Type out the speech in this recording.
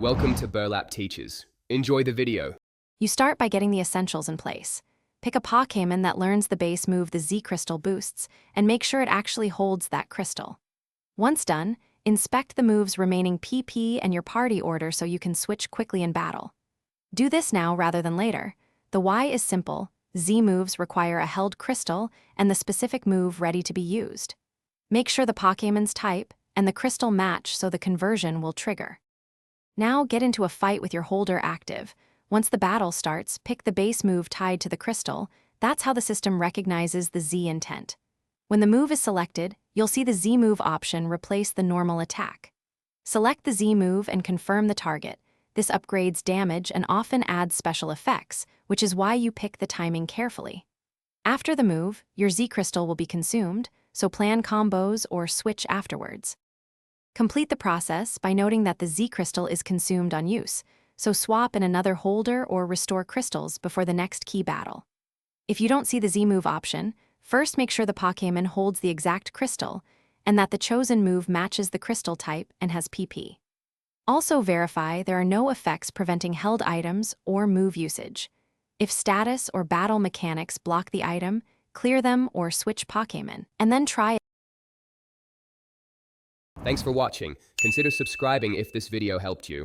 Welcome to Burlap Teachers. Enjoy the video. You start by getting the essentials in place. Pick a Pokémon that learns the base move the Z crystal boosts, and make sure it actually holds that crystal. Once done, inspect the move's remaining PP and your party order so you can switch quickly in battle. Do this now rather than later. The why is simple: Z moves require a held crystal and the specific move ready to be used. Make sure the Pokémon's type and the crystal match so the conversion will trigger. Now get into a fight with your holder active. Once the battle starts, pick the base move tied to the crystal. That's how the system recognizes the Z intent. When the move is selected, you'll see the Z move option replace the normal attack. Select the Z move and confirm the target. This upgrades damage and often adds special effects, which is why you pick the timing carefully. After the move, your Z crystal will be consumed, so plan combos or switch afterwards. Complete the process by noting that the Z crystal is consumed on use, so swap in another holder or restore crystals before the next key battle. If you don't see the Z move option, first make sure the Pokémon holds the exact crystal and that the chosen move matches the crystal type and has PP. Also verify there are no effects preventing held items or move usage. If status or battle mechanics block the item, clear them or switch Pokémon, and then try. Thanks for watching. Consider subscribing if this video helped you.